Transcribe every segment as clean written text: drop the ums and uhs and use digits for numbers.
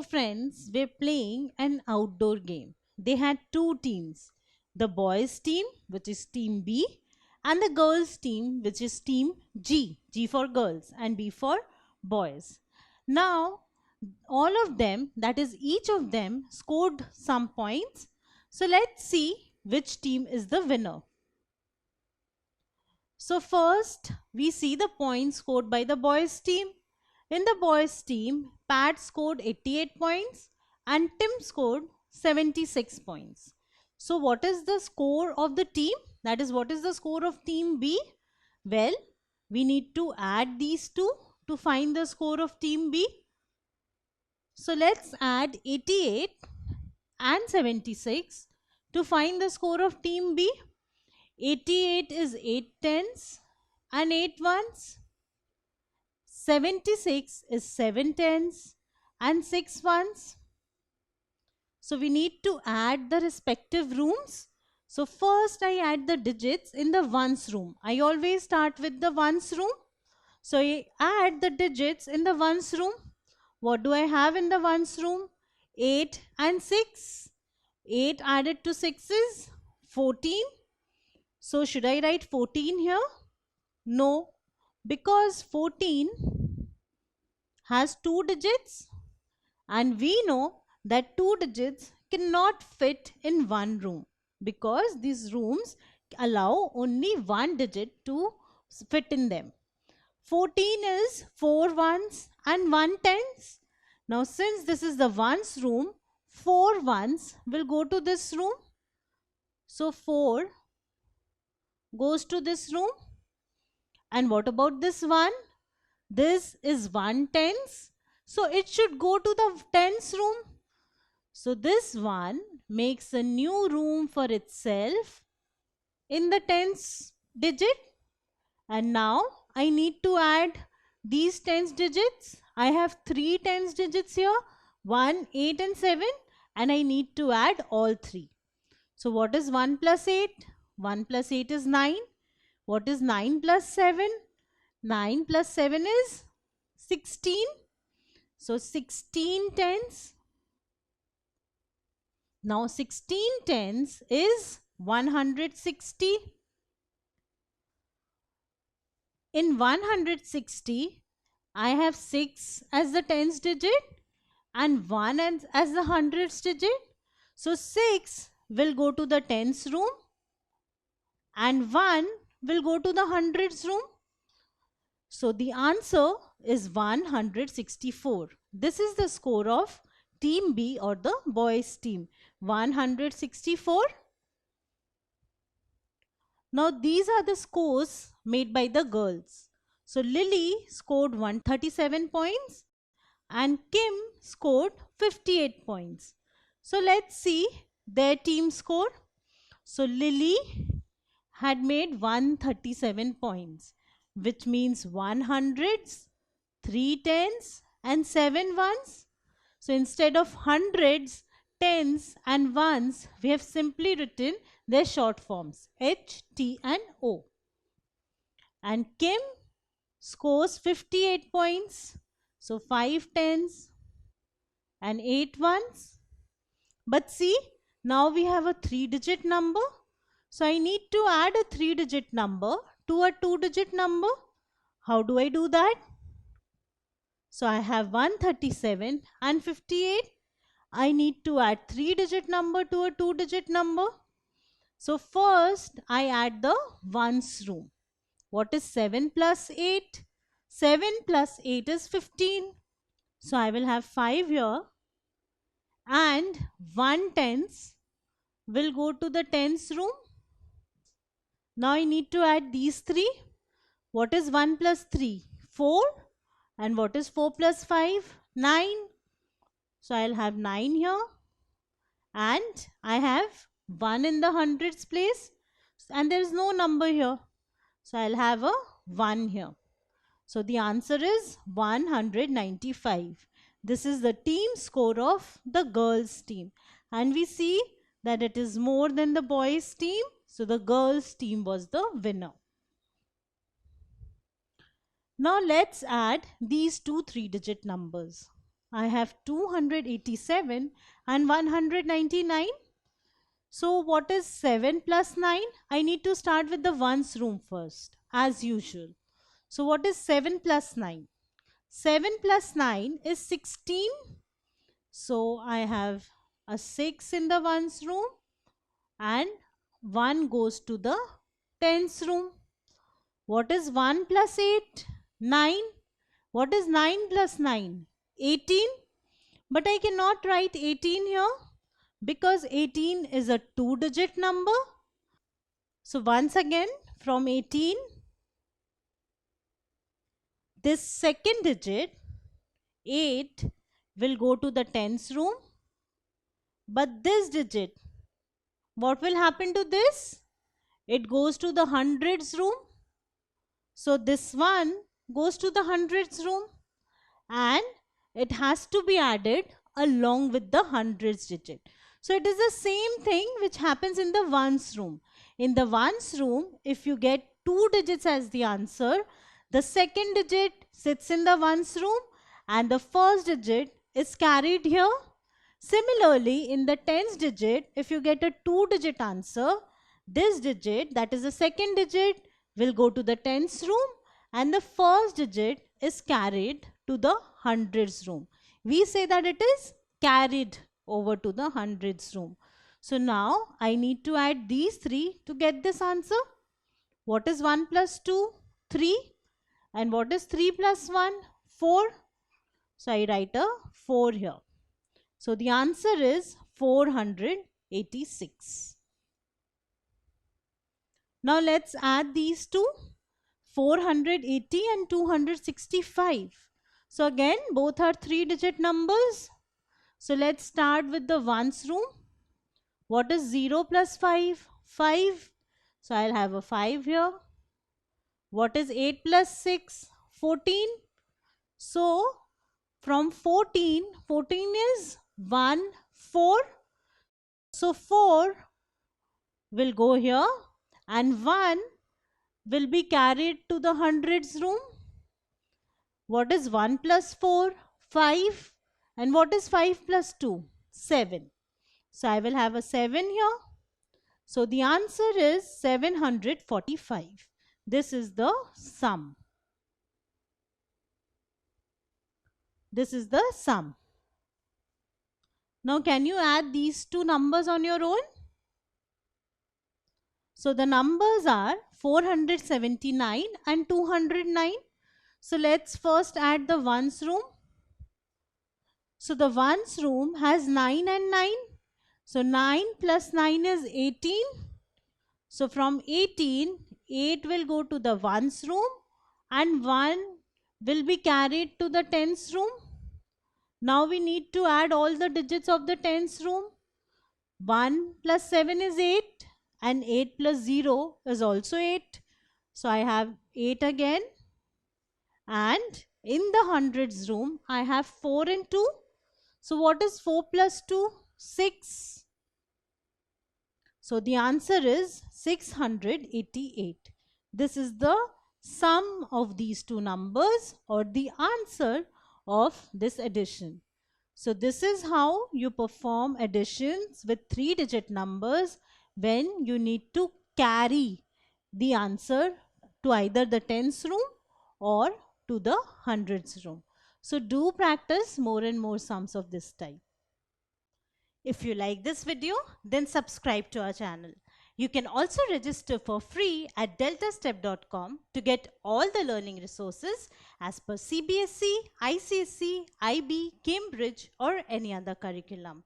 four friends were playing an outdoor game. They had two teams, the boys' team, which is team B, and the girls' team, which is team G, G for girls and B for boys. Now, all of them, that is, each of them, scored some points. So, let's see which team is the winner. So, first, we see the points scored by the boys' team. In the boys' team, Pat scored 88 points and Tim scored 76 points. So, what is the score of the team? That is, what is the score of team B? Well, we need to add these two to find the score of team B. So, let's add 88 and 76 to find the score of team B. 88 is 8 tens and 8 ones. 76 is 7 tens and 6 ones. So we need to add the respective rooms. So first I add the digits in the ones room. I always start with the ones room. So I add the digits in the ones room. What do I have in the ones room? 8 and 6. 8 added to 6 is 14. So should I write 14 here? No, because 14 has two digits and we know that two digits cannot fit in one room because these rooms allow only one digit to fit in them. 14 is 4 ones and 1 tens. Now since this is the ones room, 4 ones will go to this room. So 4 goes to this room. And what about this one? This is 1 tens. So it should go to the tens room. So this one makes a new room for itself in the tens digit. And now I need to add these tens digits. I have 3 tens digits here, 1, 8 and 7, and I need to add all 3. So what is 1 plus 8? 1 plus 8 is 9. What is 9 plus 7? 9 plus 7 is 16. So 16 tens. Now 16 tens is 160. In 160, I have 6 as the tens digit and 1 as the hundreds digit. So 6 will go to the tens room and 1 will go to the hundreds room. So the answer is 164. This is the score of team B or the boys team, 164. Now these are the scores made by the girls. So Lily scored 137 points and Kim scored 58 points. So let's see their team score. So Lily had made 137 points, which means 1 hundreds, 3 tens and 7 ones. So instead of hundreds, tens and ones, we have simply written their short forms H, T and O. And Kim scores 58 points. So 5 tens and 8 ones. But see, now we have a 3-digit number. So I need to add a 3-digit number to a 2-digit number. How do I do that? So I have 137 and 58. I need to add 3-digit number to a 2-digit number. So first I add the ones room. What is 7 plus 8? 7 plus 8 is 15. So I will have 5 here and 1 tens will go to the tens room. Now I need to add these 3. What is 1 plus 3? 4. And what is 4 plus 5? 9. So I'll have 9 here. And I have 1 in the hundreds place. And there is no number here. So I'll have a 1 here. So the answer is 195. This is the team score of the girls team. And we see that it is more than the boys team. So the girls team was the winner. Now let's add these two 3-digit numbers. I have 287 and 199. So what is 7 plus 9? I need to start with the ones room first, as usual. So what is 7 plus 9? 7 plus 9 is 16. So I have a 6 in the ones room and 1 goes to the tens room. What is 1 plus 8? 9. What is 9 plus 9? 18. But I cannot write 18 here because 18 is a two-digit number. So once again, from 18, this second digit, 8, will go to the tens room. But this digit, what will happen to this? It goes to the hundreds room. So this one goes to the hundreds room and it has to be added along with the hundreds digit. So it is the same thing which happens in the ones room. In the ones room, if you get two digits as the answer, the second digit sits in the ones room and the first digit is carried here. Similarly, in the tens digit, if you get a two-digit answer, this digit, that is the second digit, will go to the tens room and the first digit is carried to the hundreds room. We say that it is carried over to the hundreds room. So now I need to add these three to get this answer. What is 1 plus 2? 3. And what is 3 plus 1? 4. So I write a 4 here. So the answer is 486. Now let's add these two, 480 and 265. So again, both are three-digit numbers. So let's start with the ones room. What is 0 plus 5? 5. So I'll have a 5 here. What is 8 plus 6? 14. So from 14, 14 is 1, 4. So 4 will go here and 1 will be carried to the hundreds room. What is 1 plus 4? 5. And what is 5 plus 2? 7. So I will have a 7 here. So the answer is 745. This is the sum. This is the sum. Now can you add these two numbers on your own? So the numbers are 479 and 209. So let's first add the ones room. So the ones room has 9 and 9. So 9 plus 9 is 18. So from 18, 8 will go to the ones room and 1 will be carried to the tens room. Now we need to add all the digits of the tens room. 1 plus 7 is 8 and 8 plus 0 is also 8. So I have 8 again. And in the hundreds room, I have 4 and 2. So what is 4 plus 2? 6. So the answer is 688. This is the sum of these two numbers or the answer of this addition. So this is how you perform additions with three-digit numbers when you need to carry the answer to either the tens room or to the hundreds room. So do practice more and more sums of this type. If you like this video, then subscribe to our channel. You can also register for free at deltastep.com to get all the learning resources as per CBSE, ICSE, IB, Cambridge or any other curriculum.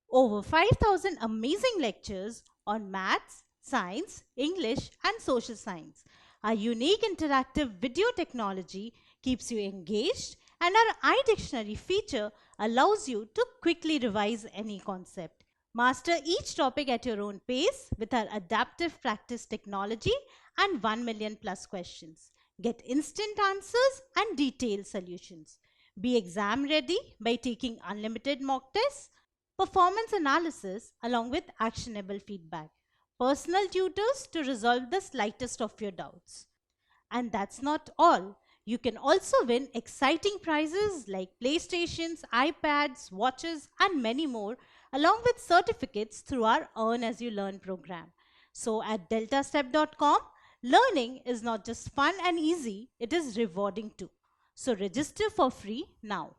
Over 5,000 amazing lectures on maths, science, English and social science. Our unique interactive video technology keeps you engaged and our iDictionary feature allows you to quickly revise any concept. Master each topic at your own pace with our adaptive practice technology and 1 million plus questions. Get instant answers and detailed solutions. Be exam ready by taking unlimited mock tests, performance analysis along with actionable feedback, personal tutors to resolve the slightest of your doubts. And that's not all. You can also win exciting prizes like PlayStations, iPads, watches, and many more, along with certificates through our Earn As You Learn program. So at deltastep.com, learning is not just fun and easy, it is rewarding too. So register for free now.